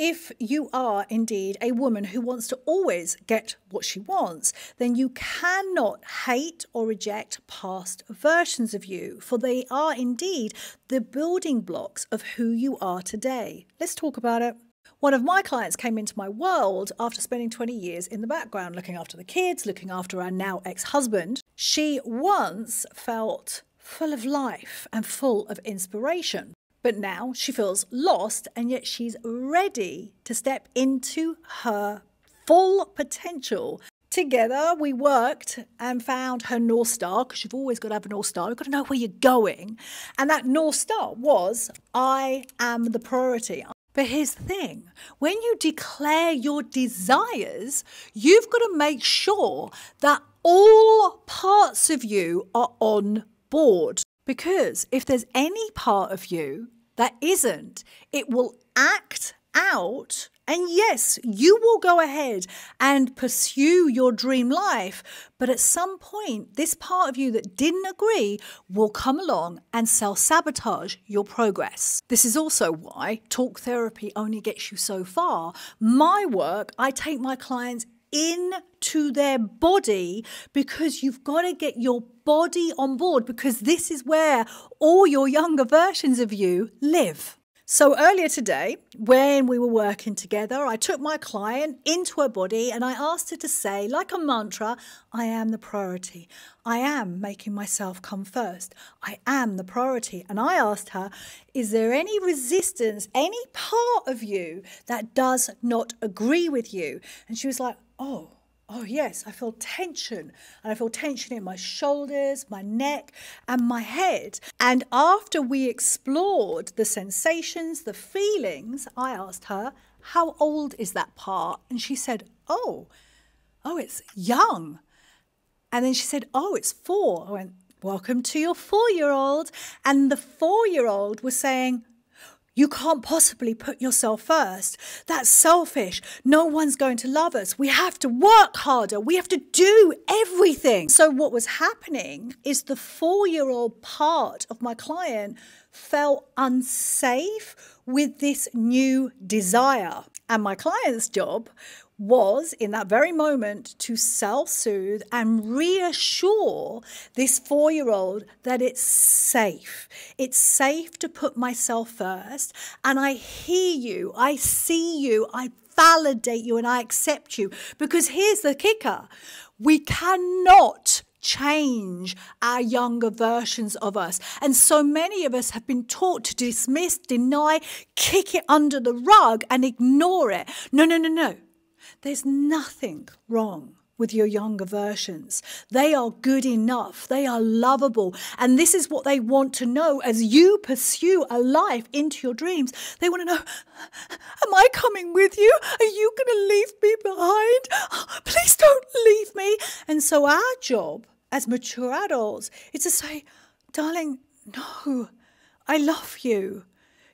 If you are indeed a woman who wants to always get what she wants, then you cannot hate or reject past versions of you, for they are indeed the building blocks of who you are today. Let's talk about it. One of my clients came into my world after spending 20 years in the background, looking after the kids, looking after our now ex-husband. She once felt full of life and full of inspiration. But now she feels lost, and yet she's ready to step into her full potential. Together, we worked and found her North Star, because you've always got to have a North Star. You've got to know where you're going. And that North Star was, I am the priority. But here's the thing. When you declare your desires, you've got to make sure that all parts of you are on board. Because if there's any part of you that isn't, it will act out. And yes, you will go ahead and pursue your dream life. But at some point, this part of you that didn't agree will come along and self-sabotage your progress. This is also why talk therapy only gets you so far. My work, I take my clients into their body, because you've got to get your body on board, because this is where all your younger versions of you live. So earlier today, when we were working together, I took my client into her body and I asked her to say, like a mantra, I am the priority. I am making myself come first. I am the priority. And I asked her, is there any resistance, any part of you that does not agree with you? And she was like, oh yes, I feel tension. And I feel tension in my shoulders, my neck, and my head. And after we explored the sensations, the feelings, I asked her, how old is that part? And she said, oh, it's young. And then she said, oh, it's 4. I went, welcome to your 4-year-old. And the 4-year-old was saying, you can't possibly put yourself first. That's selfish. No one's going to love us. We have to work harder. We have to do everything. So what was happening is the 4-year-old part of my client felt unsafe with this new desire. And my client's job was, in that very moment, to self-soothe and reassure this 4-year-old that it's safe. It's safe to put myself first, and I hear you, I see you, I validate you, and I accept you. Because here's the kicker. We cannot change our younger versions of us. And so many of us have been taught to dismiss, deny, kick it under the rug and ignore it. No. There's nothing wrong with your younger versions. They are good enough. They are lovable. And this is what they want to know as you pursue a life into your dreams. They want to know, am I coming with you? Are you going to leave me behind? Please don't leave me. And so our job as mature adults is to say, darling, no, I love you.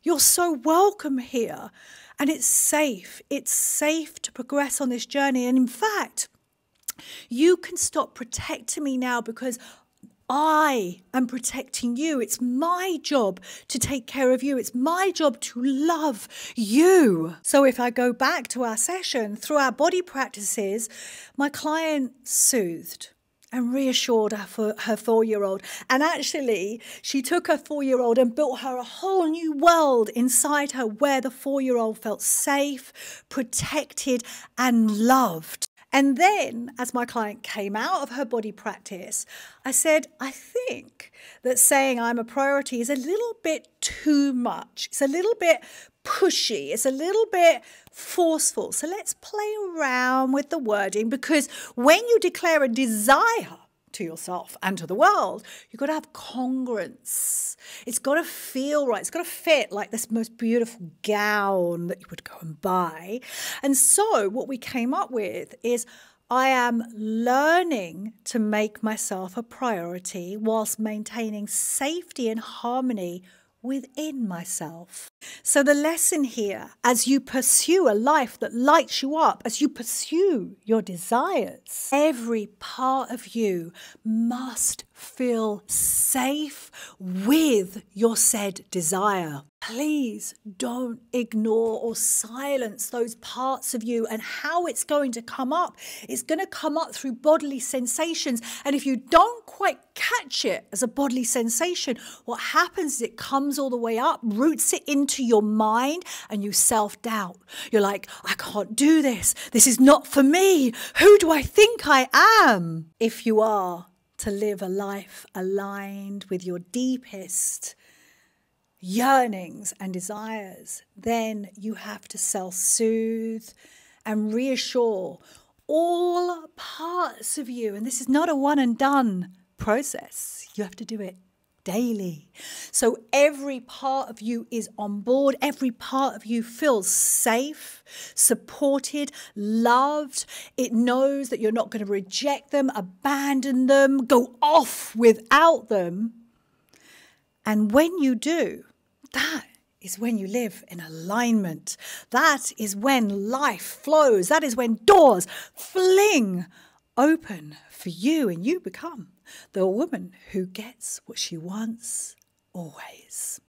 You're so welcome here. And it's safe. It's safe to progress on this journey. And in fact, you can stop protecting me now, because I am protecting you. It's my job to take care of you. It's my job to love you. So if I go back to our session, through our body practices, my client soothed and reassured her 4-year-old. And actually, she took her 4-year-old and built her a whole new world inside her, where the 4-year-old felt safe, protected, and loved. And then, as my client came out of her body practice, I said, I think that saying I'm a priority is a little bit too much. It's a little bit pushy. It's a little bit forceful. So let's play around with the wording, because when you declare a desire to yourself and to the world, you've got to have congruence. It's got to feel right. It's got to fit like this most beautiful gown that you would go and buy. And so what we came up with is, I am learning to make myself a priority whilst maintaining safety and harmony within myself. So the lesson here, as you pursue a life that lights you up, as you pursue your desires, every part of you must feel safe with your said desire. Please don't ignore or silence those parts of you and how it's going to come up. It's going to come up through bodily sensations. And if you don't quite catch it as a bodily sensation, what happens is it comes all the way up, roots it into your mind, and you self-doubt. You're like, I can't do this. This is not for me. Who do I think I am? If you are to live a life aligned with your deepest yearnings and desires, then you have to self-soothe and reassure all parts of you. And this is not a one and done process. You have to do it daily. So every part of you is on board. Every part of you feels safe, supported, loved. It knows that you're not going to reject them, abandon them, go off without them. And when you do, that is when you live in alignment. That is when life flows. That is when doors fling open for you and you become the woman who gets what she wants always.